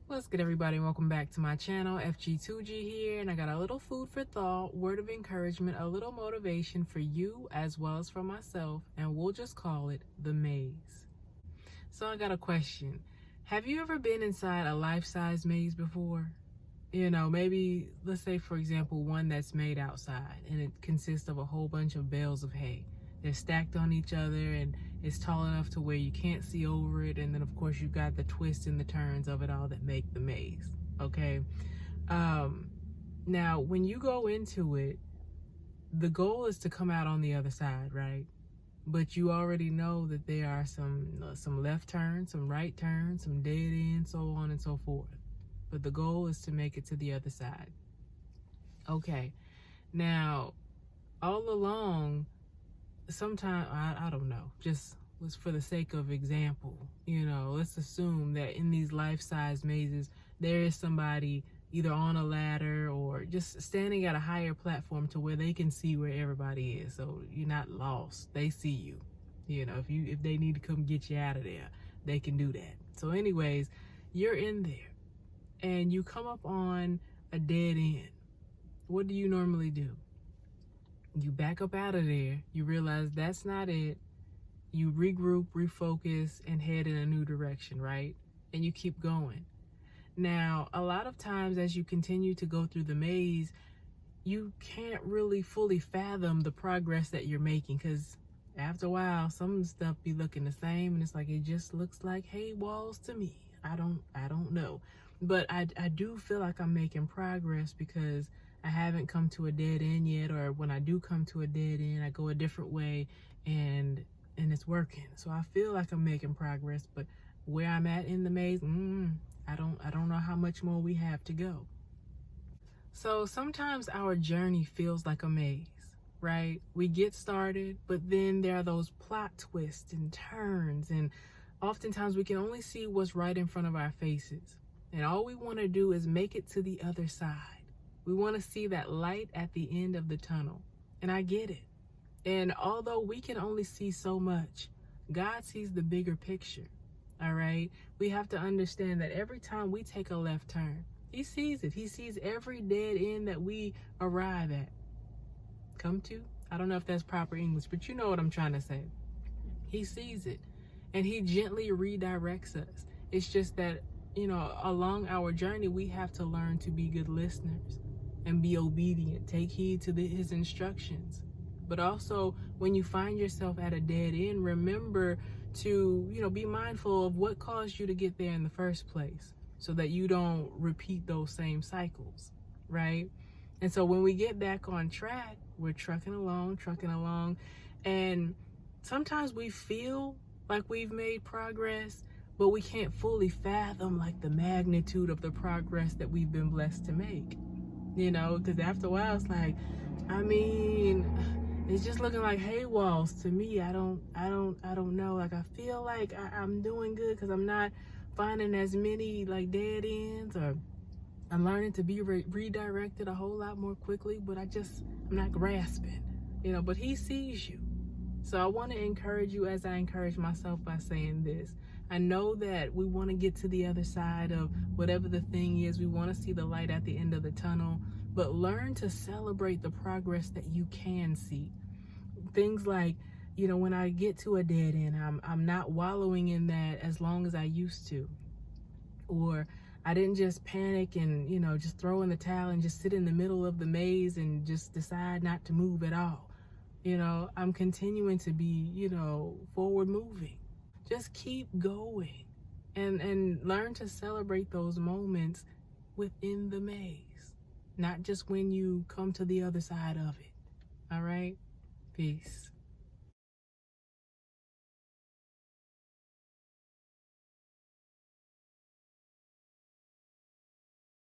What's good, everybody? Welcome back to my channel. FG2G here, and I got a little food for thought, word of encouragement, a little motivation for you as well as for myself, and we'll just call it the maze. So I got a question. Have you ever been inside a life-size maze before? Maybe let's say, for example, one that's made outside and it consists of a whole bunch of bales of hay. They're stacked on each other and it's tall enough to where you can't see over it. And then, of course, you've got the twists and the turns of it all that make the maze. Okay. Now, when you go into it, the goal is to come out on the other side, right? But you already know that there are some left turns, some right turns, some dead ends, so on and so forth. But the goal is to make it to the other side. Okay. Now, all along, sometimes, I don't know, just was for the sake of example, let's assume that in these life-size mazes, there is somebody either on a ladder or just standing at a higher platform to where they can see where everybody is. So you're not lost. They see you. If they need to come get you out of there, they can do that. So anyways, you're in there and you come up on a dead end. What do you normally do? You back up out of there. You realize that's not it. You regroup, refocus, and head in a new direction, right? And you keep going. Now, a lot of times as you continue to go through the maze, you can't really fully fathom the progress that you're making, because after a while, some stuff be looking the same, and it's like, it just looks like hay walls to me. I don't know. But I do feel like I'm making progress because I haven't come to a dead end yet, or when I do come to a dead end, I go a different way and it's working. So I feel like I'm making progress, but where I'm at in the maze, I don't know how much more we have to go. So sometimes our journey feels like a maze, right? We get started, but then there are those plot twists and turns, and oftentimes we can only see what's right in front of our faces. And all we want to do is make it to the other side. We want to see that light at the end of the tunnel. And I get it. And although we can only see so much, God sees the bigger picture. All right? We have to understand that every time we take a left turn, He sees it. He sees every dead end that we arrive at. Come to? I don't know if that's proper English, but you know what I'm trying to say. He sees it. And He gently redirects us. It's just that, along our journey, we have to learn to be good listeners and be obedient. Take heed to His instructions. But also, when you find yourself at a dead end, remember to, be mindful of what caused you to get there in the first place, so that you don't repeat those same cycles, right? And so when we get back on track, we're trucking along, and sometimes we feel like we've made progress, but we can't fully fathom like the magnitude of the progress that we've been blessed to make, because after a while it's like, it's just looking like hay walls to me. I don't know. Like, I feel like I'm doing good because I'm not finding as many like dead ends, or I'm learning to be redirected a whole lot more quickly, but I'm not grasping, but He sees you. So I want to encourage you, as I encourage myself, by saying this. I know that we want to get to the other side of whatever the thing is. We want to see the light at the end of the tunnel, but learn to celebrate the progress that you can see. Things like, when I get to a dead end, I'm not wallowing in that as long as I used to. Or I didn't just panic and, just throw in the towel and just sit in the middle of the maze and just decide not to move at all. I'm continuing to be, forward moving. Just keep going and learn to celebrate those moments within the maze, not just when you come to the other side of it. All right? Peace.